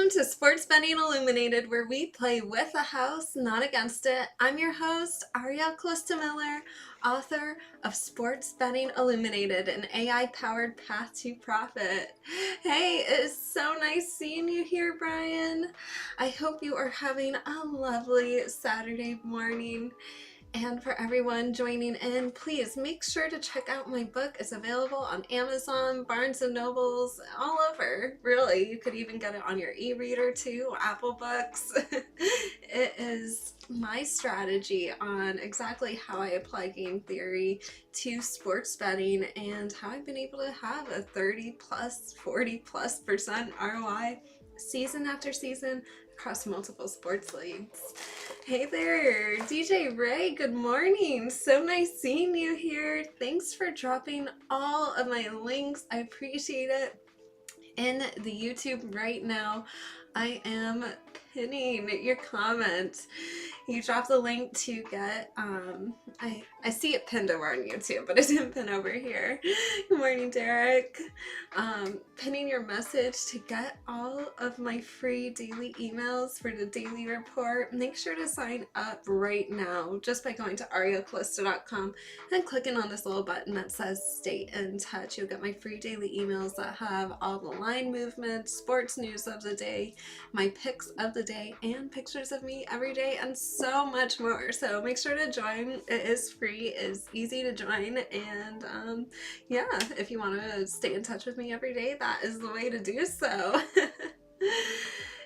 Welcome to Sports Betting Illuminated, where we play with the house, not against it. I'm your host, Ariel Miller, author of Sports Betting Illuminated, an AI-powered path to profit. Hey, it is so nice seeing you here, Brian. I hope you are having a lovely Saturday morning. And for everyone joining in, please make sure to check out my book. It's available on Amazon, Barnes & Nobles, all over. Really, you could even get it on your e-reader too, Apple Books. It is my strategy on exactly how I apply game theory to sports betting and how I've been able to have a 30 plus, 40 plus % ROI season after season across multiple sports leagues. Hey there, DJ Ray, good morning. So nice seeing you here. Thanks for dropping all of my links. I appreciate it. In the YouTube right now, I am pinning your comment. You dropped the link to get, I see it pinned over on YouTube, but it didn't pin over here. Good morning, Derek. Pinning your message to get all of my free daily emails for the daily report. Make sure to sign up right now just by going to arielcalista.com and clicking on this little button that says stay in touch. You'll get my free daily emails that have all the line movements, sports news of the day, my picks of the day, and pictures of me every day, and so much more. So make sure to join. It is free, it's easy to join, and yeah, if you want to stay in touch with me every day, that is the way to do so.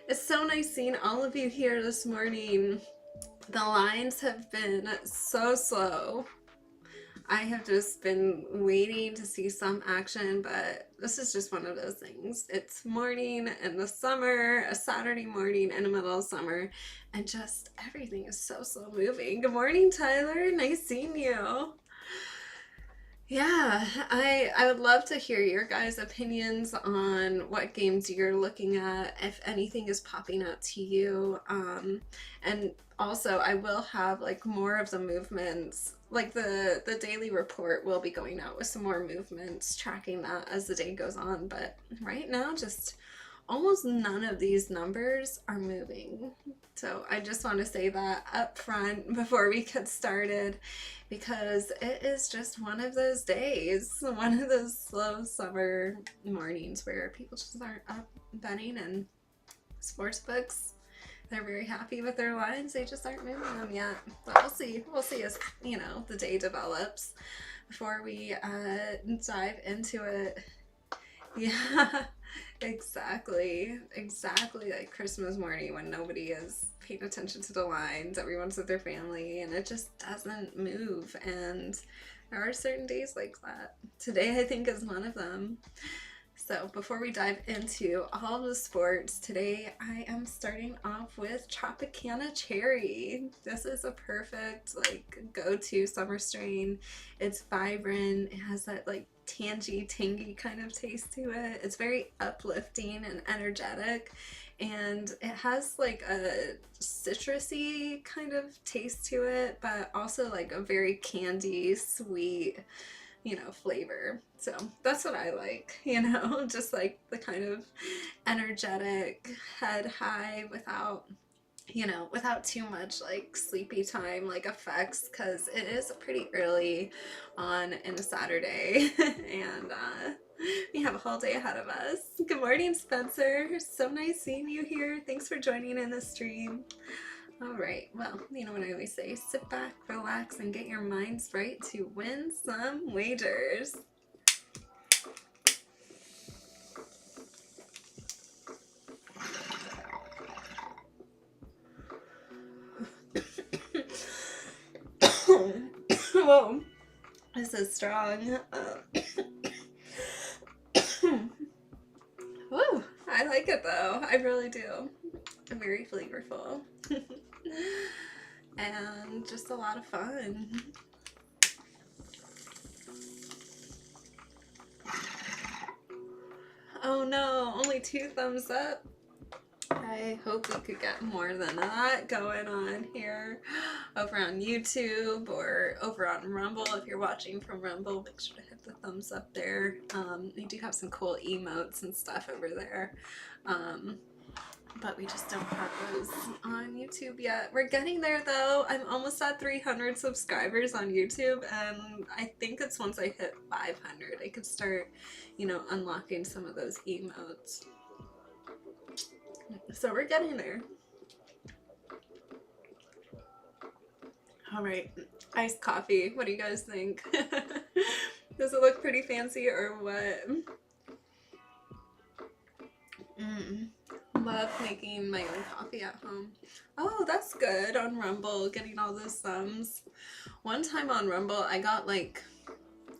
It's so nice seeing all of you here this morning. The lines have been so slow. I have just been waiting to see some action, but this is just one of those things. It's morning in the summer, a Saturday morning in the middle of summer, and just everything is so slow moving. Good morning, Tyler. Nice seeing you. Yeah, I would love to hear your guys' opinions on what games you're looking at, if anything is popping out to you. And also I will have like more of the movements, like the daily report will be going out with some more movements, tracking that as the day goes on. But right now, just almost none of these numbers are moving. So I just want to say that up front before we get started, because it is just one of those days, one of those slow summer mornings where people just aren't up betting, and sports books, they're very happy with their lines, they just aren't moving them yet. But we'll see as, you know, the day develops before we dive into it. Yeah, exactly like Christmas morning when nobody is paying attention to the lines, everyone's with their family, and it just doesn't move. And there are certain days like that. Today I think is one of them. So before we dive into all the sports, today I am starting off with Tropicana Cherry. This is a perfect like go-to summer strain. It's vibrant, it has that like tangy kind of taste to it. It's very uplifting and energetic, and it has like a citrusy kind of taste to it, but also like a very candy sweet, you know, flavor. So that's what I like, you know, just like the kind of energetic head high without, you know, without too much like sleepy time like effects, because it is pretty early on in a Saturday and we have a whole day ahead of us. Good morning, Spencer. So nice seeing you here. Thanks for joining in the stream. All right, well, you know what I always say, sit back, relax, and get your minds right to win some wagers. Whoa, this is strong. Woo, I like it though, I really do. Very flavorful. And just a lot of fun. Oh no, only 2 thumbs up. I hope we could get more than that going on here over on YouTube or over on Rumble. If you're watching from Rumble, make sure to hit the thumbs up there. They do have some cool emotes and stuff over there. but we just don't have those on YouTube yet. We're getting there though. I'm almost at 300 subscribers on YouTube, and I think it's once I hit 500 I could start, you know, unlocking some of those emotes. So we're getting there. All right, iced coffee. What do you guys think? Does it look pretty fancy or what? Love making my own coffee at home. Oh, that's good. On Rumble, getting all those thumbs. One time on Rumble, I got like,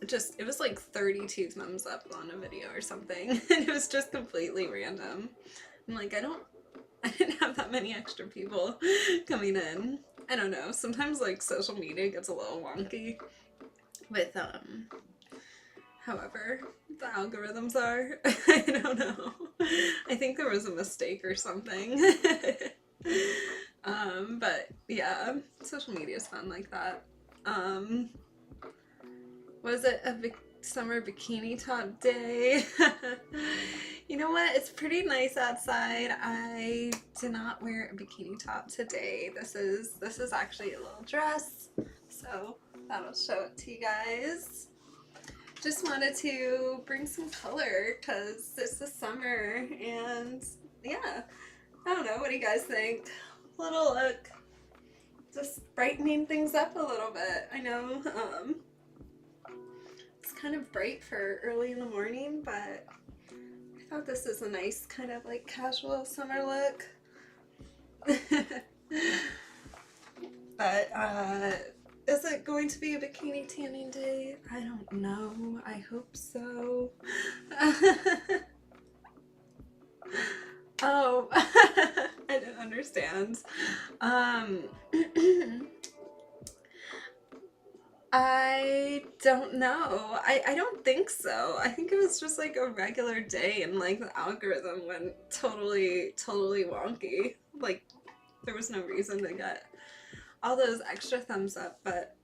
it was like 32 thumbs up on a video or something. And it was just completely random. I'm like, I didn't have that many extra people coming in. I don't know. Sometimes like social media gets a little wonky with however the algorithms are. I don't know. I think there was a mistake or something. But yeah, social media is fun like that. Was it a summer bikini top day? You know what? It's pretty nice outside. I did not wear a bikini top today. This is actually a little dress, so that'll show it to you guys. Just wanted to bring some color because it's the summer, and yeah, I don't know, what do you guys think? Little look, just brightening things up a little bit. I know it's kind of bright for early in the morning, but I thought this is a nice kind of like casual summer look. But is it going to be a bikini tanning day? I don't know. I hope so. Oh, I didn't understand. I don't know. I don't think so. I think it was just like a regular day and like the algorithm went totally wonky. Like there was no reason to get all those extra thumbs up, but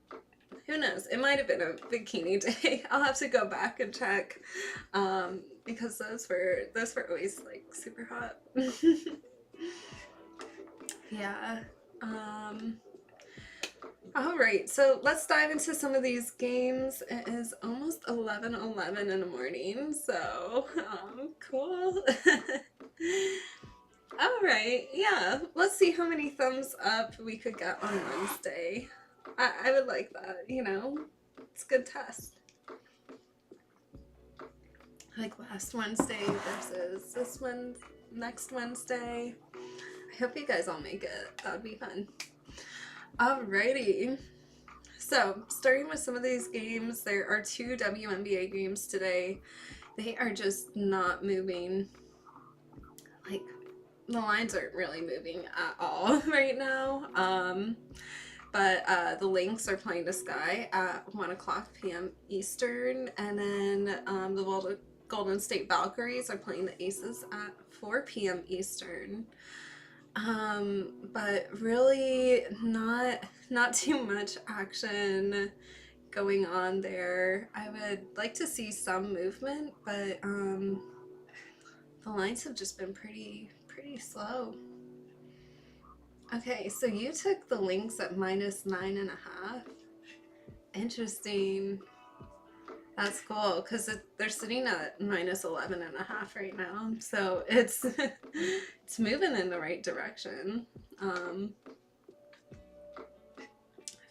who knows? It might have been a bikini day. I'll have to go back and check because those were always like super hot. Yeah. Alright, so let's dive into some of these games. It is almost 11:11 in the morning, so cool. Alright, yeah, let's see how many thumbs up we could get on Wednesday. I would like that, you know? It's a good test. Like last Wednesday versus this one next Wednesday. I hope you guys all make it. That would be fun. Alrighty, so starting with some of these games, there are 2 WNBA games today. They are just not moving. Like, the lines aren't really moving at all right now. But the Lynx are playing the Sky at 1:00 p.m. Eastern, and then the Golden State Valkyries are playing the Aces at 4 p.m. Eastern. But really not too much action going on there. I would like to see some movement, but the lines have just been pretty slow. Okay, so you took the Lynx at -9.5. Interesting. That's cool, because they're sitting at -11.5 right now, so it's it's moving in the right direction,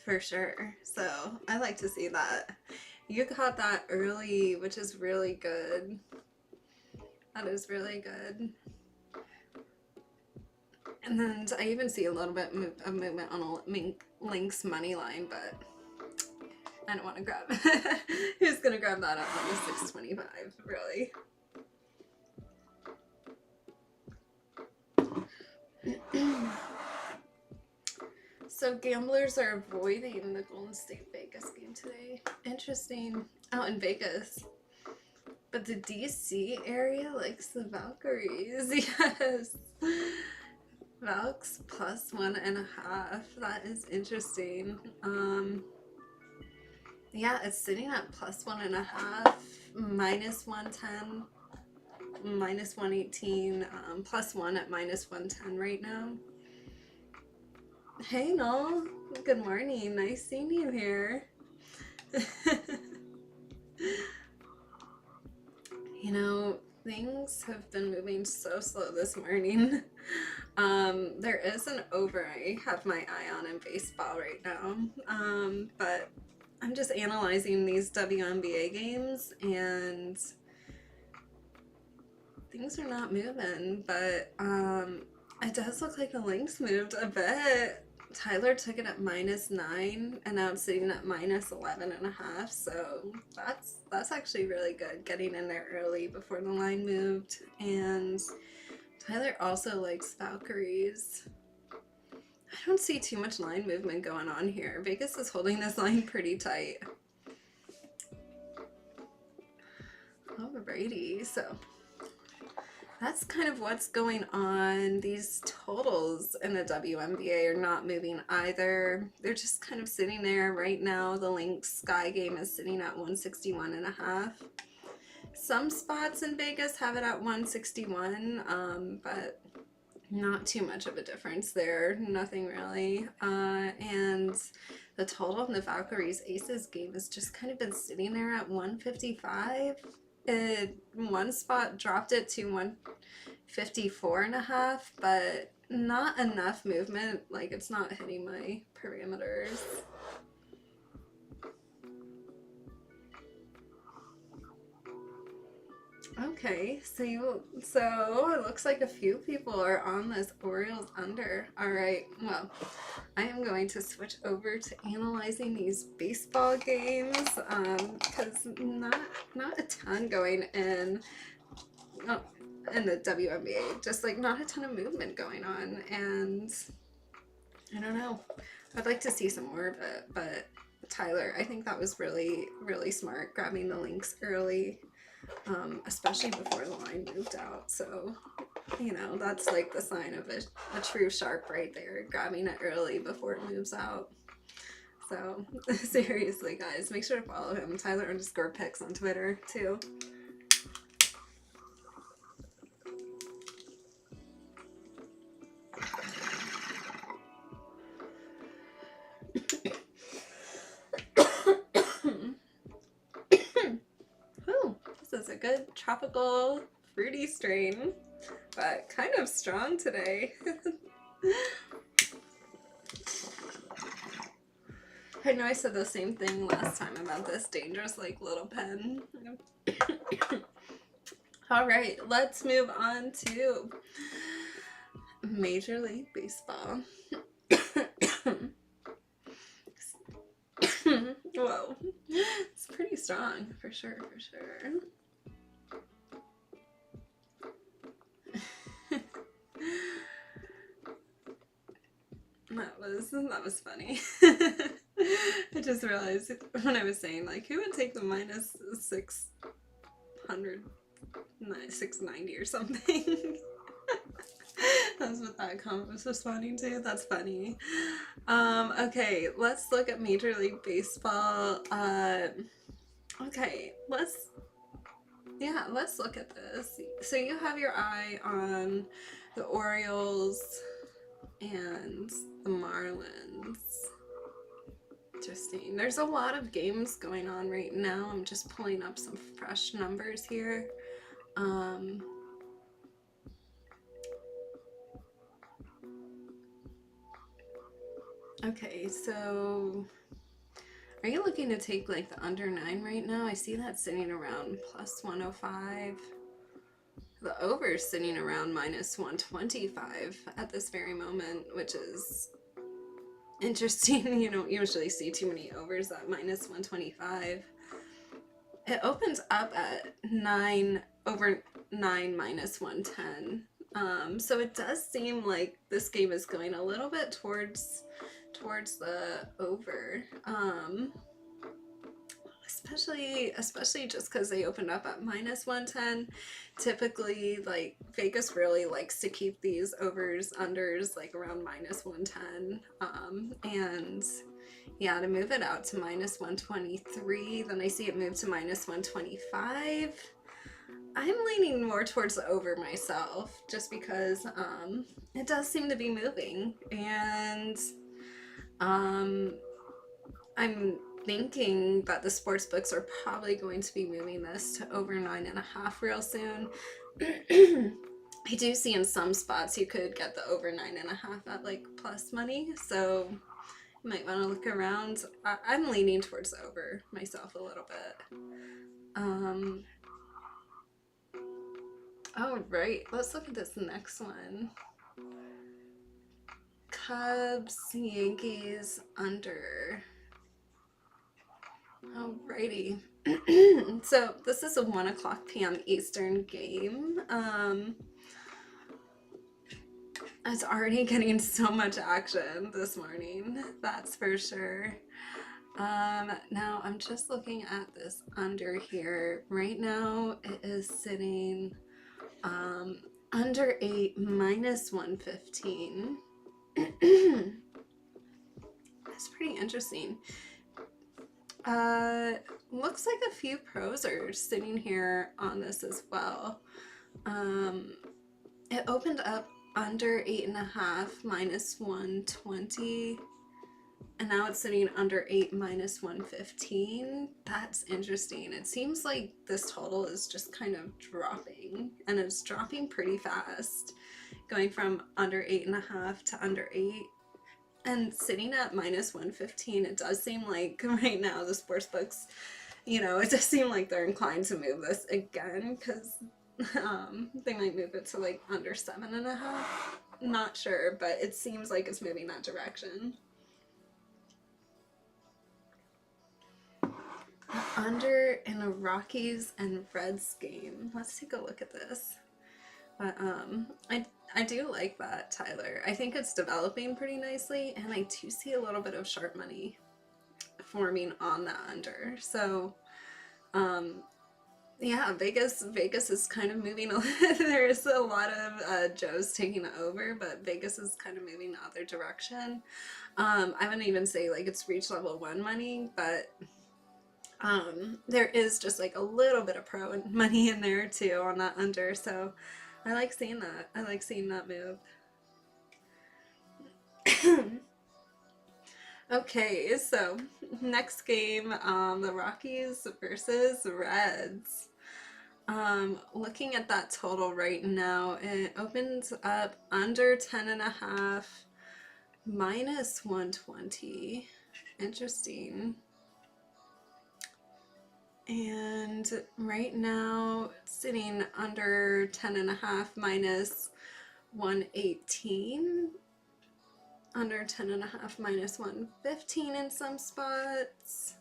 for sure. So I like to see that. You got that early, which is really good. That is really good. And then I even see a little bit of movement on a Lynx money line, but I don't want to grab. Who's gonna grab that up on the 625? Really? So gamblers are avoiding the Golden State Vegas game today. Interesting. Out in Vegas. But the DC area likes the Valkyries. Yes. Valks +1.5. That is interesting. Yeah, it's sitting at +1.5, -110. minus 118, plus 1 at minus 110 right now. Hey, Noel. Good morning. Nice seeing you here. You know, things have been moving so slow this morning. There is an over I have my eye on in baseball right now, but I'm just analyzing these WNBA games, and things are not moving, but it does look like the links moved a bit. Tyler took it at -9, and now it's sitting at -11.5, so that's actually really good, getting in there early before the line moved. And Tyler also likes Valkyries. I don't see too much line movement going on here. Vegas is holding this line pretty tight. Alrighty, so that's kind of what's going on. These totals in the WNBA are not moving either. They're just kind of sitting there right now. The Lynx Sky game is sitting at 161.5. Some spots in Vegas have it at 161, but not too much of a difference there. Nothing really. And the total in the Valkyries Aces game has just kind of been sitting there at 155. One spot dropped it to 154.5, but not enough movement. Like, it's not hitting my parameters. Okay, so it looks like a few people are on this Orioles under. All right, well, I am going to switch over to analyzing these baseball games, because not a ton going in the WNBA. Just like not a ton of movement going on, and I don't know. I'd like to see some more of it, but Tyler, I think that was really, really smart, grabbing the links early. Especially before the line moved out. So, you know, that's like the sign of a true sharp right there, grabbing it early before it moves out. So, seriously, guys, make sure to follow him, Tyler_picks on Twitter, too. This is a good tropical fruity strain, but kind of strong today. I know I said the same thing last time about this dangerous like little pen. All right, let's move on to Major League Baseball. Whoa, it's pretty strong for sure, for sure. That was funny. I just realized when I was saying, like, who would take the -690 or something? That's what that comment was responding to. That's funny. Okay, let's look at Major League Baseball. Okay, let's look at this. So you have your eye on the Orioles and the Marlins. Interesting. There's a lot of games going on right now. I'm just pulling up some fresh numbers here. Okay, so are you looking to take like the under 9 right now? I see that sitting around +105. The over is sitting around -125 at this very moment, which is interesting. You don't usually see too many overs at -125. It opens up at 9 over 9 -110. So it does seem like this game is going a little bit towards the over. Especially just because they opened up at -110. Typically, like, Vegas really likes to keep these overs, unders, like, around -110. And yeah, to move it out to -123, then I see it move to -125. I'm leaning more towards the over myself, just because it does seem to be moving, and um, I'm thinking that the sports books are probably going to be moving this to over 9.5 real soon. I do see in some spots you could get the over 9.5 at like plus money, so you might want to look around. I'm leaning towards the over myself a little bit. Oh, right. Let's look at this next one. Cubs, Yankees, under. Alrighty. So this is a 1:00 p.m. Eastern game. It's already getting so much action this morning, that's for sure. Now I'm just looking at this under here. Right now it is sitting under 8 minus 115. That's pretty interesting. Looks like a few pros are sitting here on this as well. It opened up under 8.5 minus 120, and now it's sitting under 8 minus 115. That's interesting. It seems like this total is just kind of dropping, and it's dropping pretty fast, going from under 8.5 to under 8. And sitting at minus 115, it does seem like right now the sports books, it does seem like they're inclined to move this again, because they might move it to like under 7.5. Not sure, but it seems like it's moving that direction. Under in a Rockies and Reds game. Let's take a look at this. But I do like that, Tyler. I think it's developing pretty nicely, and I do see a little bit of sharp money forming on that under. So, yeah, Vegas is kind of moving. There's a lot of Joes taking it over, but Vegas is kind of moving the other direction. I wouldn't even say like it's reached level 1 money, but there is just like a little bit of pro money in there too on that under. So I like seeing that. I like seeing that move. Okay, so next game, the Rockies versus Reds. Looking at that total right now, it opens up under 10.5, minus 120. Interesting. And right now, sitting under 10.5, minus 118. Under 10.5, minus 115 in some spots.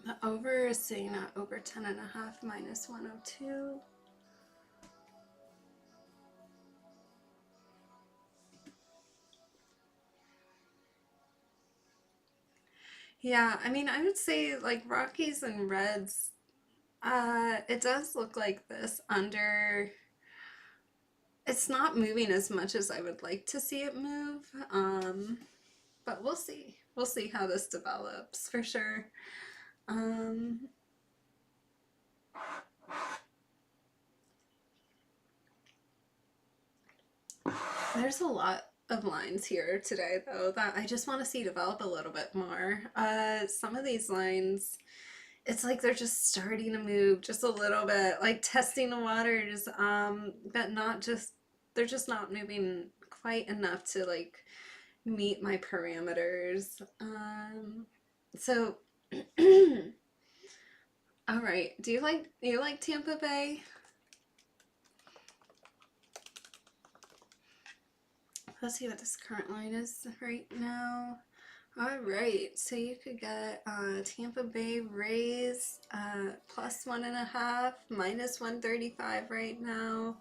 The over is sitting at over 10.5, minus 102. Yeah, I mean, I would say like Rockies and Reds, it does look like this under, it's not moving as much as I would like to see it move, but we'll see. We'll see how this develops for sure. There's a lot of lines here today though that I just want to see develop a little bit more. Some of these lines, it's like they're just starting to move just a little bit, like testing the waters, but not just, they're just not moving quite enough to like meet my parameters. So all right, do you like Tampa Bay? Let's see what this current line is right now. All right, so you could get Tampa Bay Rays plus 1.5, minus 135 right now.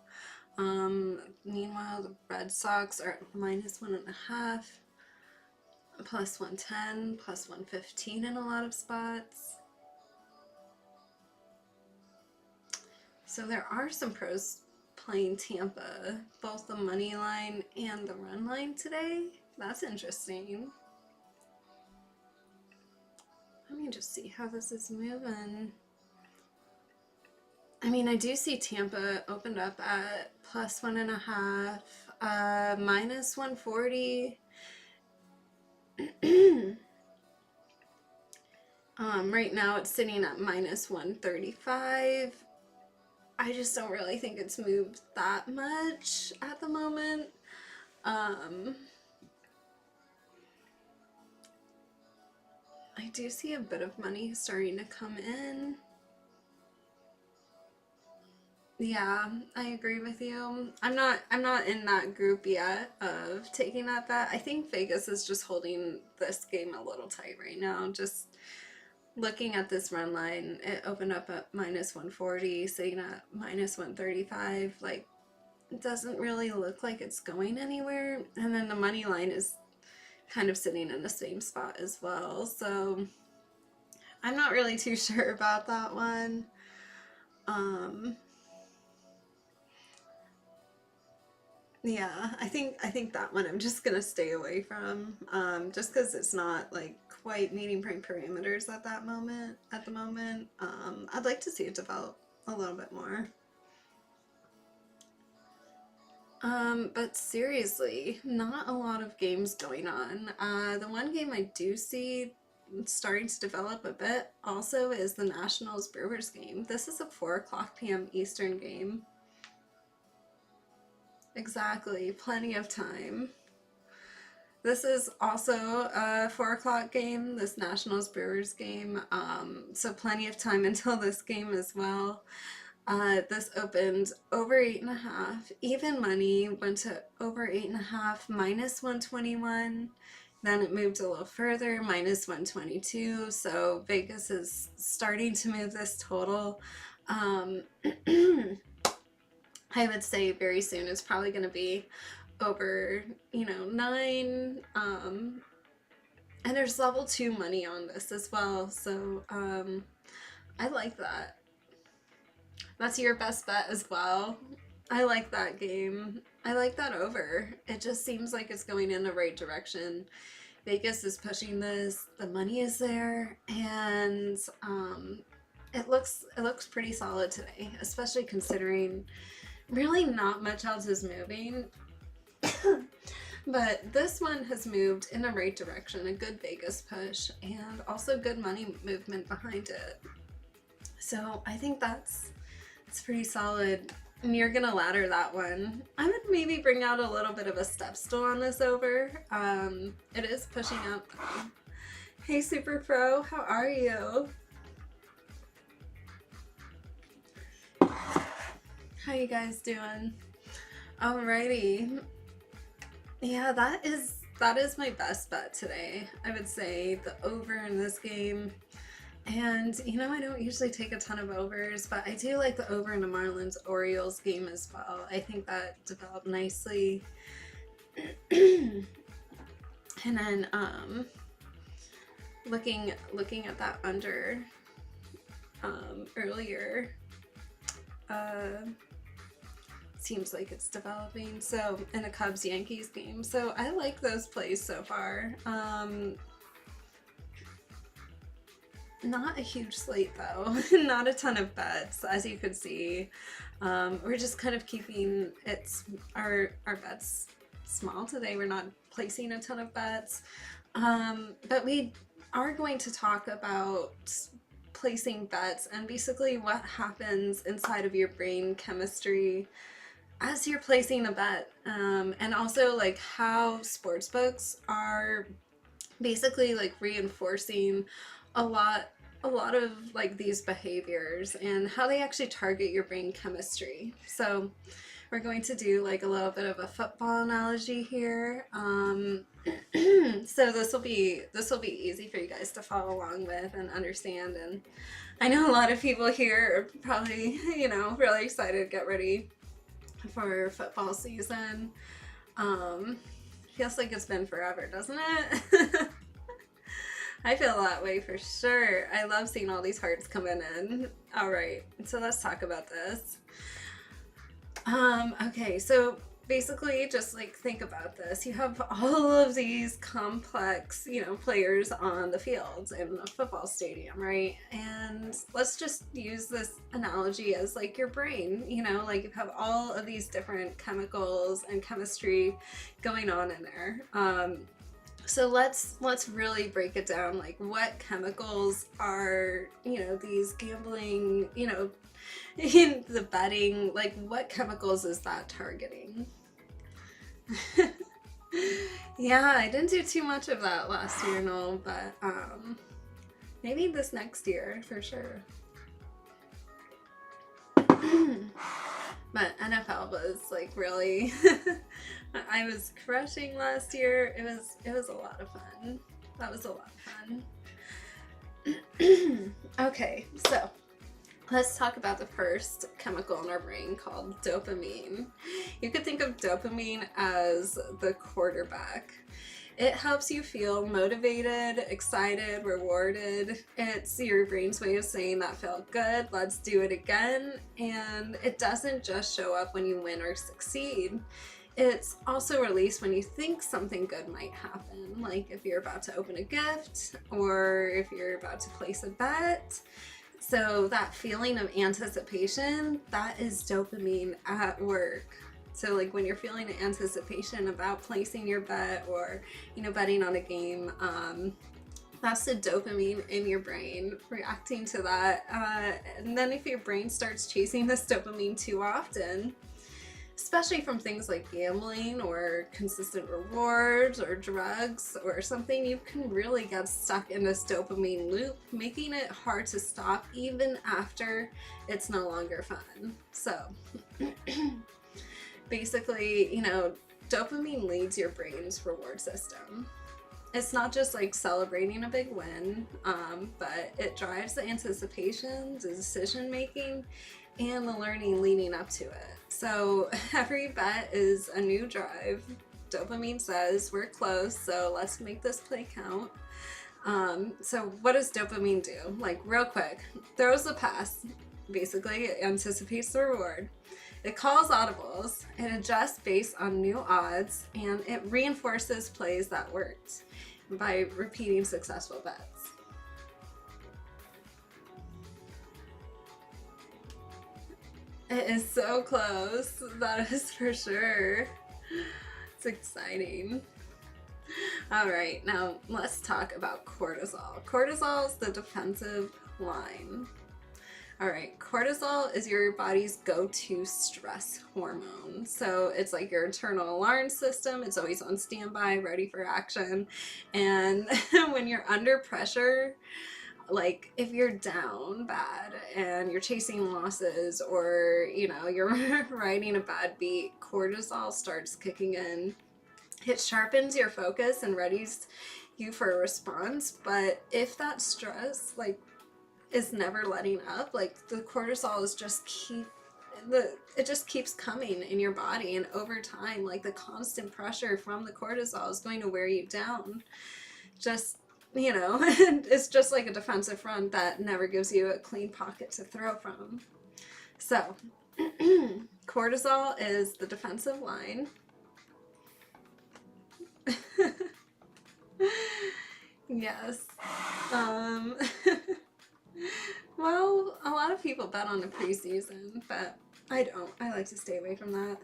Meanwhile, the Red Sox are minus 1.5, plus 110, plus 115 in a lot of spots. So there are some pros playing Tampa, both the money line and the run line today. That's interesting. Let me just see how this is moving. I mean, I do see Tampa opened up at +1.5, -140. Right now it's sitting at -135. I just don't really think it's moved that much at the moment. I do see a bit of money starting to come in. Yeah, I agree with you. I'm not in that group yet of taking that bet. I think Vegas is just holding this game a little tight right now. Just looking at this run line, it opened up at -140, sitting at -135. Like, it doesn't really look like it's going anywhere. And then the money line is kind of sitting in the same spot as well. So I'm not really too sure about that one. Yeah, I think that one I'm just gonna stay away from, just because it's not like quite meeting parameters at the moment. I'd like to see it develop a little bit more. But seriously, not a lot of games going on. The one game I do see starting to develop a bit also is the Nationals Brewers game. This is a 4:00 p.m. Eastern game. Exactly, plenty of time. This is also a 4:00 game, this Nationals Brewers game, so plenty of time until this game as well. This opened over 8.5, even money, went to over 8.5, -121. Then it moved a little further, -122. So Vegas is starting to move this total. I would say very soon it's probably going to be over, 9. And there's level 2 money on this as well. So I like that. That's your best bet as well. I like that game. I like that over. It just seems like it's going in the right direction. Vegas is pushing this. The money is there, and it looks pretty solid today, especially considering really not much else is moving. But this one has moved in the right direction, a good Vegas push, and also good money movement behind it. So I think it's pretty solid. And you're gonna ladder that one. I would maybe bring out a little bit of a step stool on this over. It is pushing up though. Hey Super Pro, how are you? How you guys doing? Alrighty. Yeah, that is my best bet today. I would say the over in this game. And, I don't usually take a ton of overs, but I do like the over in the Marlins-Orioles game as well. I think that developed nicely. And then, looking at that under, earlier, seems like it's developing. So, in a Cubs-Yankees game. So, I like those plays so far. Not a huge slate though, not a ton of bets, as you could see. We're just kind of keeping our bets small today. We're not placing a ton of bets, but we are going to talk about placing bets and basically what happens inside of your brain chemistry as you're placing a bet, and also like how sportsbooks are basically like reinforcing a lot of like these behaviors and how they actually target your brain chemistry. So we're going to do like a little bit of a football analogy here. So this will be easy for you guys to follow along with and understand. And I know a lot of people here are probably, really excited to get ready for football season. Feels like it's been forever, doesn't it? I feel that way for sure. I love seeing all these hearts coming in. All right, so let's talk about this. Okay, so basically, just like think about this. You have all of these complex, players on the field in a football stadium, right? And let's just use this analogy as like your brain, like you have all of these different chemicals and chemistry going on in there. So let's really break it down. Like, what chemicals are, these gambling, in the betting, like what chemicals is that targeting? Yeah, I didn't do too much of that last year, no, but maybe this next year for sure. But NFL was like really I was crushing last year. It was a lot of fun. That was a lot of fun. Okay, so let's talk about the first chemical in our brain called dopamine. You could think of dopamine as the quarterback. It helps you feel motivated, excited, rewarded. It's your brain's way of saying that felt good, let's do it again. And it doesn't just show up when you win or succeed. It's also released when you think something good might happen, like if you're about to open a gift or if you're about to place a bet. So that feeling of anticipation, that is dopamine at work. So like when you're feeling anticipation about placing your bet or, betting on a game, that's the dopamine in your brain reacting to that. And then if your brain starts chasing this dopamine too often, especially from things like gambling or consistent rewards or drugs or something, you can really get stuck in this dopamine loop, making it hard to stop even after it's no longer fun. So basically, dopamine leads your brain's reward system. It's not just like celebrating a big win, but it drives the anticipation, the decision making, and the learning leading up to it. So every bet is a new drive. Dopamine says we're close, so let's make this play count. So what does dopamine do? Like real quick, throws the pass. Basically, it anticipates the reward. It calls audibles. It adjusts based on new odds, and it reinforces plays that worked by repeating successful bets. It is so close, that is for sure. It's exciting. All right, now let's talk about cortisol. Cortisol is the defensive line. All right, cortisol is your body's go-to stress hormone. So it's like your internal alarm system. It's always on standby, ready for action. And when you're under pressure, like if you're down bad and you're chasing losses or, you're riding a bad beat, cortisol starts kicking in. It sharpens your focus and readies you for a response. But if that stress, is never letting up, the cortisol is it just keeps coming in your body, and over time, the constant pressure from the cortisol is going to wear you down. It's just like a defensive front that never gives you a clean pocket to throw from. So cortisol is the defensive line. Yes. Well, a lot of people bet on the preseason, but I don't. I like to stay away from that.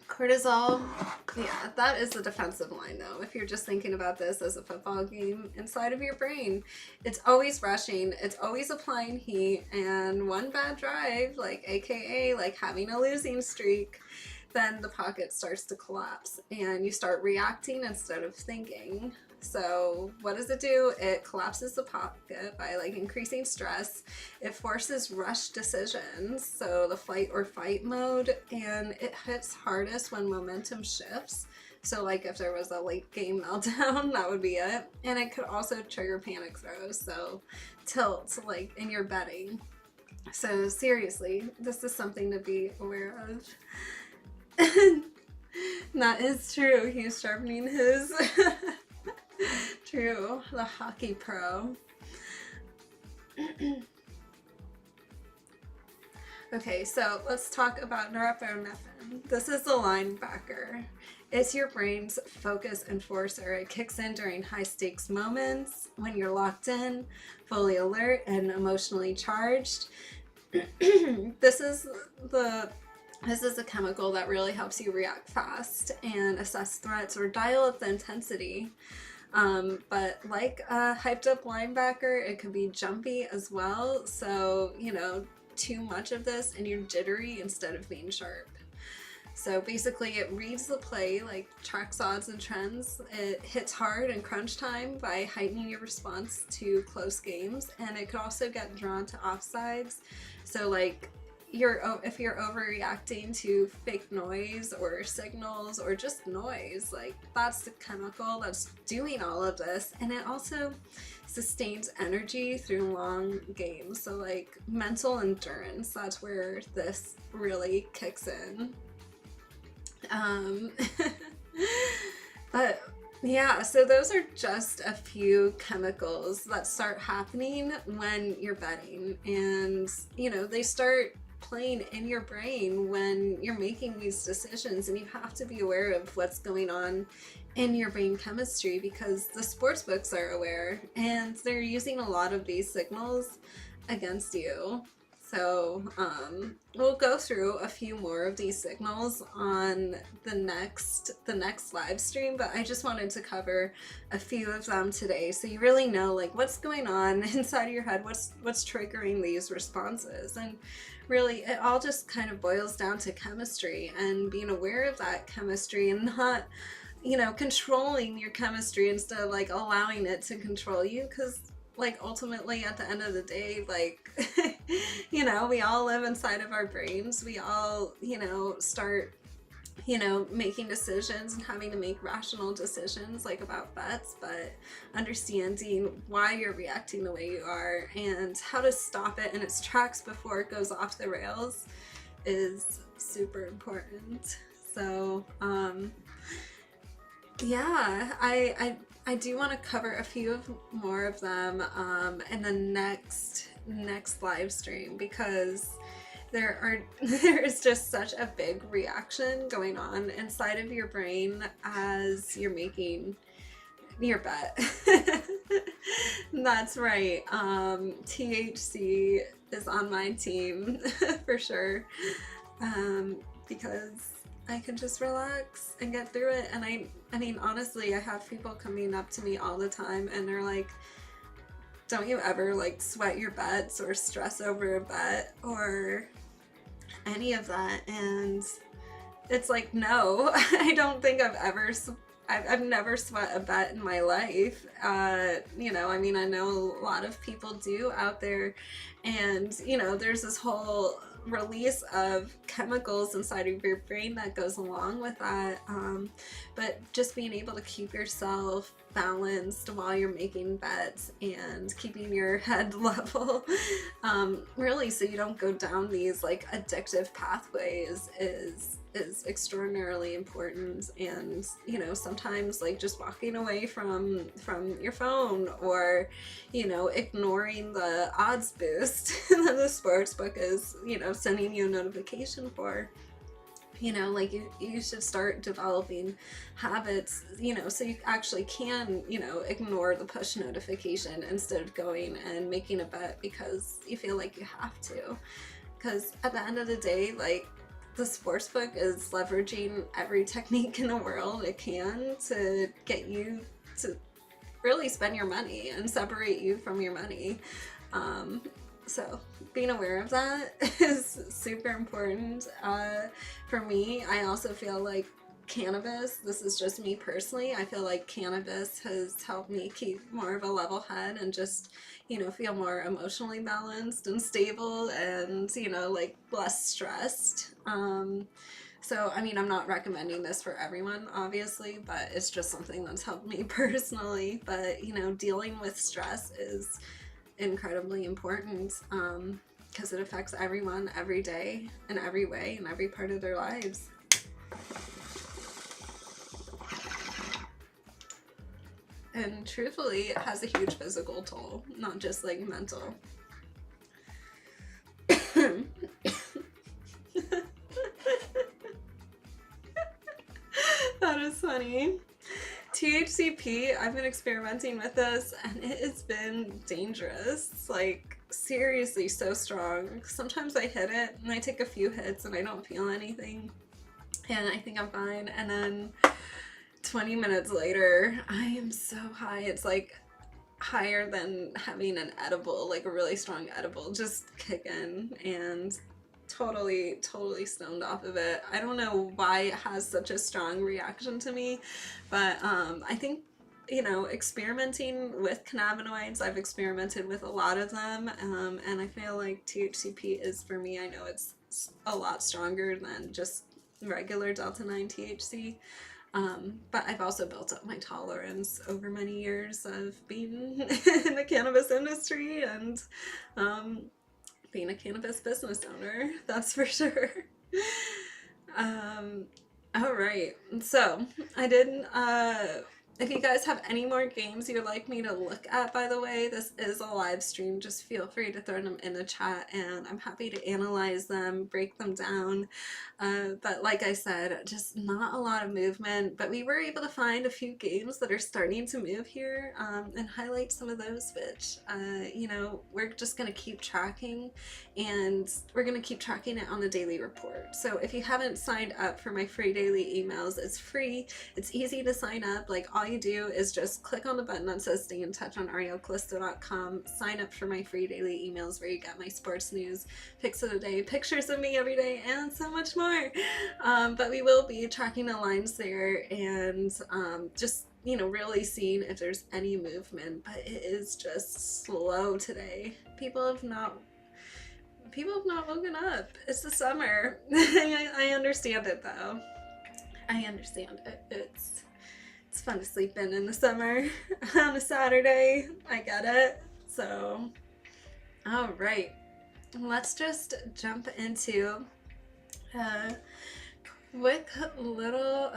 Cortisol, yeah, that is the defensive line though. If you're just thinking about this as a football game inside of your brain, it's always rushing, it's always applying heat, and one bad drive, AKA having a losing streak, then the pocket starts to collapse and you start reacting instead of thinking. So what does it do? It collapses the pocket by increasing stress. It forces rush decisions, so the flight or fight mode, and it hits hardest when momentum shifts. So if there was a late game meltdown, that would be it. And it could also trigger panic throws, so tilts in your betting. So seriously, this is something to be aware of. That is true. He's sharpening his true, the hockey pro. Okay, so let's talk about norepinephrine. This is the linebacker. It's your brain's focus enforcer. It kicks in during high stakes moments when you're locked in, fully alert, and emotionally charged. This is a chemical that really helps you react fast and assess threats or dial up the intensity. But like a hyped up linebacker, it could be jumpy as well. So, too much of this and you're jittery instead of being sharp. So basically it reads the play, like tracks odds and trends. It hits hard in crunch time by heightening your response to close games, and it could also get drawn to offsides. So like if you're overreacting to fake noise or signals or just noise, like that's the chemical that's doing all of this. And it also sustains energy through long games. So like mental endurance, that's where this really kicks in. But yeah, so those are just a few chemicals that start happening when you're betting, and they start playing in your brain when you're making these decisions, and you have to be aware of what's going on in your brain chemistry, because the sports books are aware and they're using a lot of these signals against you. So we'll go through a few more of these signals on the next live stream, but I just wanted to cover a few of them today so you really know like what's going on inside of your head, what's triggering these responses. And really it all just kind of boils down to chemistry and being aware of that chemistry and not controlling your chemistry instead of like allowing it to control you, because like ultimately at the end of the day, like we all live inside of our brains. We all start making decisions and having to make rational decisions like about bets, but understanding why you're reacting the way you are and how to stop it in its tracks before it goes off the rails is super important. So yeah, I do want to cover a few more of them in the next live stream, because there is just such a big reaction going on inside of your brain as you're making your bet. That's right. THC is on my team for sure, because I can just relax and get through it. And I mean, honestly, I have people coming up to me all the time and they're like, don't you ever like sweat your bets or stress over a bet or any of that? And it's like, no, I don't think I've never sweat a bet in my life. I mean, I know a lot of people do out there, and there's this whole release of chemicals inside of your brain that goes along with that, but just being able to keep yourself balanced while you're making bets and keeping your head level, really, so you don't go down these like addictive pathways is extraordinarily important. And sometimes like just walking away from your phone, or ignoring the odds boost that the sports book is sending you a notification for, like you should start developing habits, so you actually can ignore the push notification instead of going and making a bet because you feel like you have to. Because at the end of the day, like, the sports book is leveraging every technique in the world it can to get you to really spend your money and separate you from your money. So being aware of that is super important. For me, I also feel like cannabis, this is just me personally, I feel like cannabis has helped me keep more of a level head and just feel more emotionally balanced and stable and like less stressed. So I mean, I'm not recommending this for everyone obviously, but it's just something that's helped me personally. But dealing with stress is incredibly important, because it affects everyone every day in every way in every part of their lives. And truthfully, it has a huge physical toll, not just like mental. That is funny. THCP, I've been experimenting with this and it has been dangerous. Like, seriously, so strong. Sometimes I hit it and I take a few hits and I don't feel anything and I think I'm fine, and then 20 minutes later I am so high. It's like higher than having an edible, like a really strong edible, just kick in, and totally stoned off of it. I don't know why it has such a strong reaction to me, but I think, you know, experimenting with cannabinoids, I've experimented with a lot of them, and I feel like THCP is, for me, I know it's a lot stronger than just regular Delta-9 THC. But I've also built up my tolerance over many years of being in the cannabis industry and being a cannabis business owner, that's for sure. All right, so I did, if you guys have any more games you'd like me to look at, by the way, this is a live stream. Just feel free to throw them in the chat and I'm happy to analyze them, break them down. But like I said, just not a lot of movement, but we were able to find a few games that are starting to move here, and highlight some of those, which, you know, we're just going to keep tracking, and we're going to keep tracking it on the daily report. So if you haven't signed up for my free daily emails, it's free. It's easy to sign up. Like, all you do is just click on the button that says stay in touch on arielcalista.com, sign up for my free daily emails where you get my sports news, picks of the day, pictures of me every day, and so much more. But we will be tracking the lines there and just, you know, really seeing if there's any movement, but it is just slow today. People have not woken up. It's the summer. I understand it though. I understand it. It's fun to sleep in the summer on a Saturday. I get it. So, all right, let's just jump into a quick little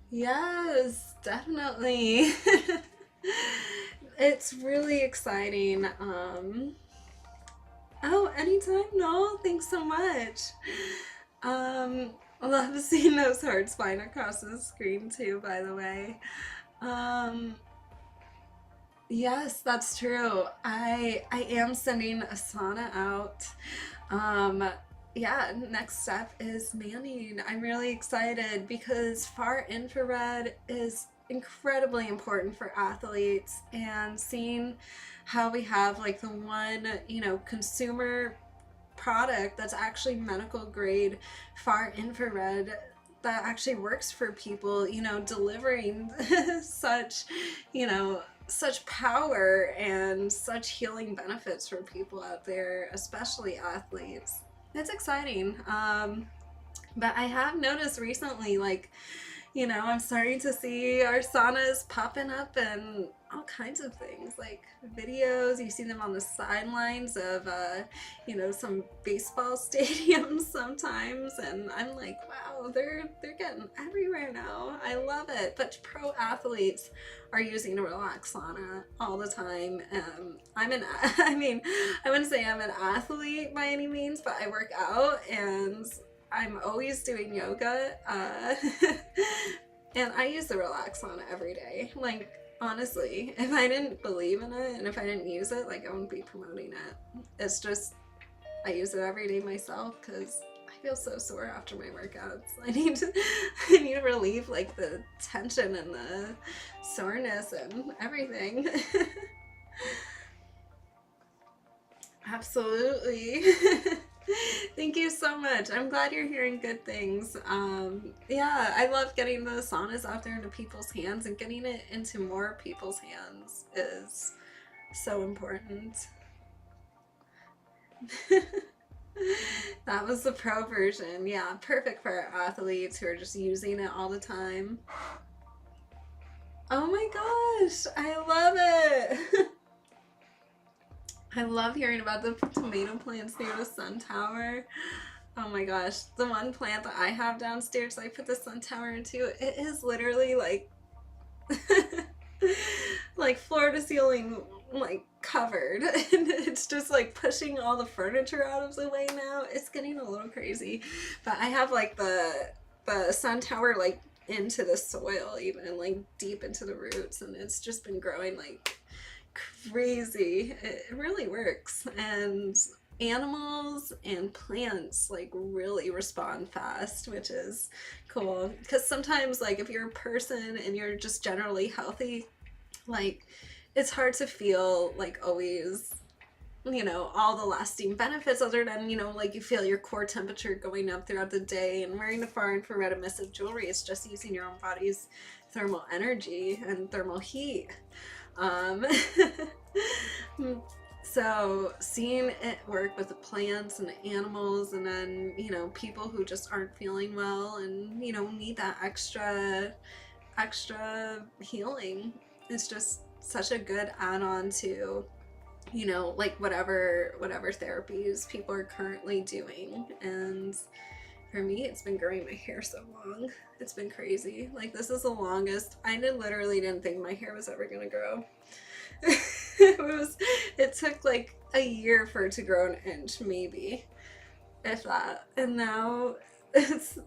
yes, definitely. It's really exciting. Oh, anytime, Noel. Thanks so much. I love seeing those hearts flying across the screen too, by the way. Yes, that's true. I am sending Asana out. Yeah, next step is manning. I'm really excited because far infrared is incredibly important for athletes, and seeing how we have like the one, you know, consumer product that's actually medical grade far infrared that actually works for people, you know, delivering such, you know, such power and such healing benefits for people out there, especially athletes. It's exciting. But I have noticed recently, like, you know, I'm starting to see our saunas popping up and all kinds of things, like videos. You see them on the sidelines of, you know, some baseball stadiums sometimes, and I'm like, wow, they're getting everywhere now. I love it. But pro athletes are using a relax sauna all the time. I mean, I wouldn't say I'm an athlete by any means, but I work out and I'm always doing yoga, and I use the relax sauna every day. Like, honestly, if I didn't believe in it and if I didn't use it, like, I wouldn't be promoting it. It's just, I use it every day myself because I feel so sore after my workouts. I need to relieve, like, the tension and the soreness and everything. Absolutely. Thank you so much. I'm glad you're hearing good things. Yeah, I love getting the saunas out there into people's hands, and getting it into more people's hands is so important. That was the pro version. Yeah, perfect for athletes who are just using it all the time. Oh my gosh, I love it. I love hearing about the tomato plants near the sun tower. Oh my gosh, the one plant that I have downstairs I put the sun tower into, it is literally like like floor to ceiling like covered and it's just like pushing all the furniture out of the way now. It's getting a little crazy, but I have like the sun tower like into the soil, even like deep into the roots, and it's just been growing like crazy. It really works. And animals and plants like really respond fast, which is cool, because sometimes like if you're a person and you're just generally healthy, like it's hard to feel like always, you know, all the lasting benefits other than, you know, like you feel your core temperature going up throughout the day. And wearing the far infrared emissive jewelry is just using your own body's thermal energy and thermal heat. So seeing it work with the plants and the animals, and then, you know, people who just aren't feeling well and, you know, need that extra healing, it's just such a good add-on to, you know, like whatever therapies people are currently doing. And for me, it's been growing my hair so long. It's been crazy. Like, this is the longest. I literally didn't think my hair was ever gonna grow. It took like a year for it to grow an inch, maybe, if that. And now it's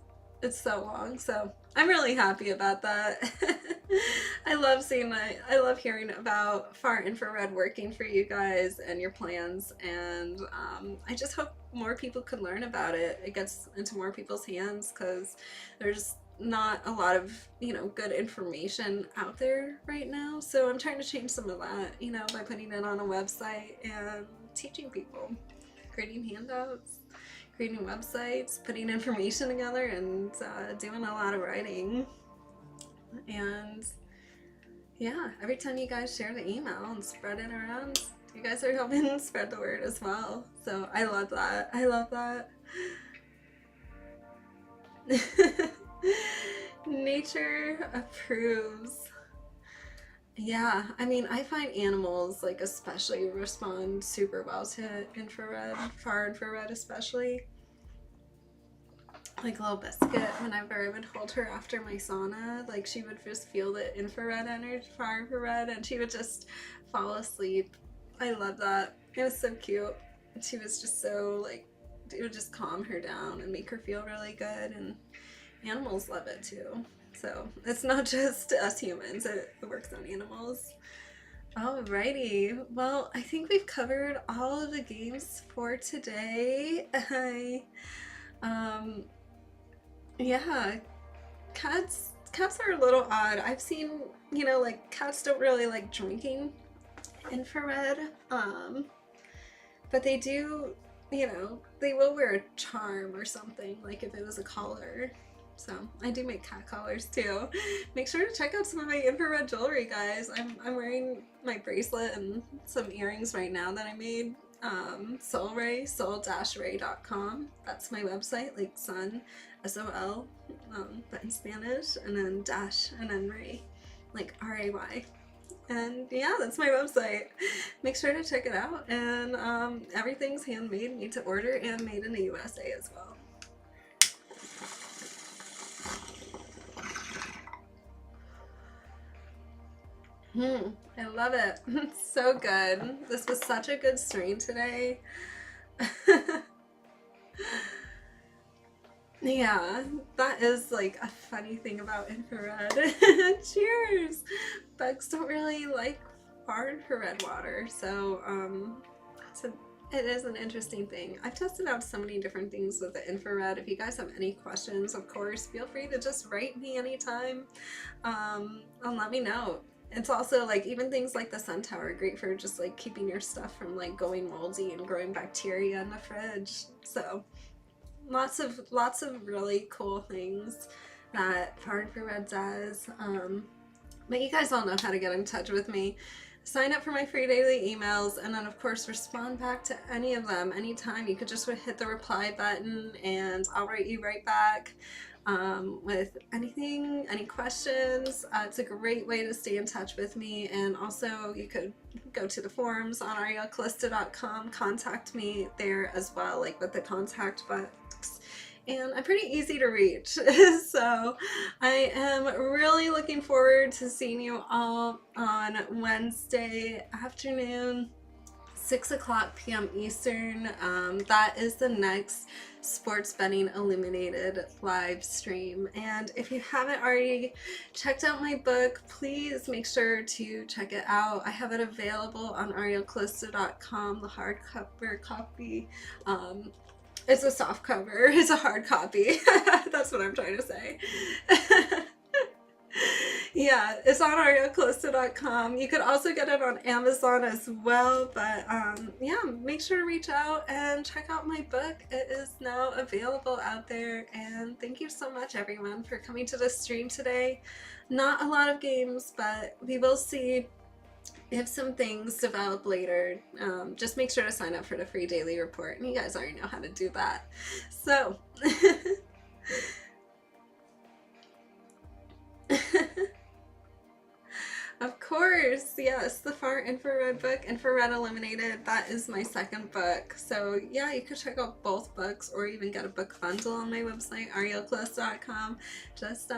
so long. So I'm really happy about that. I love seeing that. I love hearing about far infrared working for you guys and your plans. And I just hope more people could learn about it. It gets into more people's hands, because there's not a lot of, you know, good information out there right now. So I'm trying to change some of that, you know, by putting it on a website and teaching people, creating handouts, creating websites, putting information together, and doing a lot of writing. And yeah, every time you guys share the email and spread it around, you guys are helping spread the word as well. So I love that. I love that. Nature approves. Yeah, I mean, I find animals like especially respond super well to infrared, far infrared especially. Like Little Biscuit, whenever I would hold her after my sauna, like she would just feel the infrared energy, far infrared, and she would just fall asleep. I love that. It was so cute. She was just so like, it would just calm her down and make her feel really good, and animals love it too. So it's not just us humans, it works on animals. Alrighty, well, I think we've covered all of the games for today. Yeah, cats are a little odd. I've seen, you know, like cats don't really like drinking infrared, but they do, you know, they will wear a charm or something, like if it was a collar. So I do make cat collars too. Make sure to check out some of my infrared jewelry, guys. I'm wearing my bracelet and some earrings right now that I made. Soul-ray, soul-ray.com. That's my website, like sun, S-O-L, but in Spanish, and then dash, and then ray, like R-A-Y. And yeah, that's my website. Make sure to check it out. And everything's handmade, made to order, and made in the USA as well. I love it. It's so good. This was such a good stream today. Yeah, that is like a funny thing about infrared. Cheers! Bugs don't really like far infrared water, so it is an interesting thing. I've tested out so many different things with the infrared. If you guys have any questions, of course, feel free to just write me anytime, and let me know. It's also like even things like the sun tower are great for just like keeping your stuff from like going moldy and growing bacteria in the fridge. So lots of really cool things that far infrared does. But you guys all know how to get in touch with me. Sign up for my free daily emails, and then of course respond back to any of them anytime. You could just hit the reply button and I'll write you right back with anything, any questions. It's a great way to stay in touch with me. And also you could go to the forums on arielcalista.com, contact me there as well, like with the contact box and I'm pretty easy to reach. So I am really looking forward to seeing you all on Wednesday afternoon, 6 p.m. Eastern. That is the next Sports Betting Illuminated live stream. And if you haven't already checked out my book, please make sure to check it out. I have it available on arielcalista.com, the hardcover copy. It's a soft cover, it's a hard copy. That's what I'm trying to say. Yeah, it's on arielcalista.com. You could also get it on Amazon as well, but yeah, make sure to reach out and check out my book. It is now available out there, and thank you so much everyone for coming to the stream today. Not a lot of games, but we will see if some things develop later. Just make sure to sign up for the free daily report, and you guys already know how to do that. So of course, yes, the Far Infrared book, Infrared Illuminated, that is my second book. So yeah, you could check out both books or even get a book bundle on my website, arielcalista.com. Just,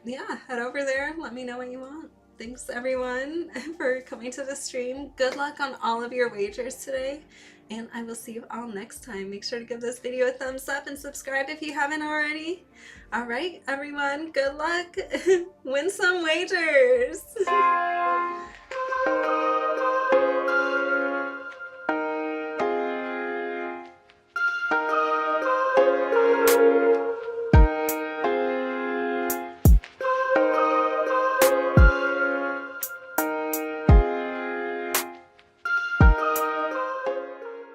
yeah, head over there, let me know what you want. Thanks everyone for coming to the stream. Good luck on all of your wagers today, and I will see you all next time. Make sure to give this video a thumbs up and subscribe if you haven't already. All right, everyone, good luck. Win some wagers.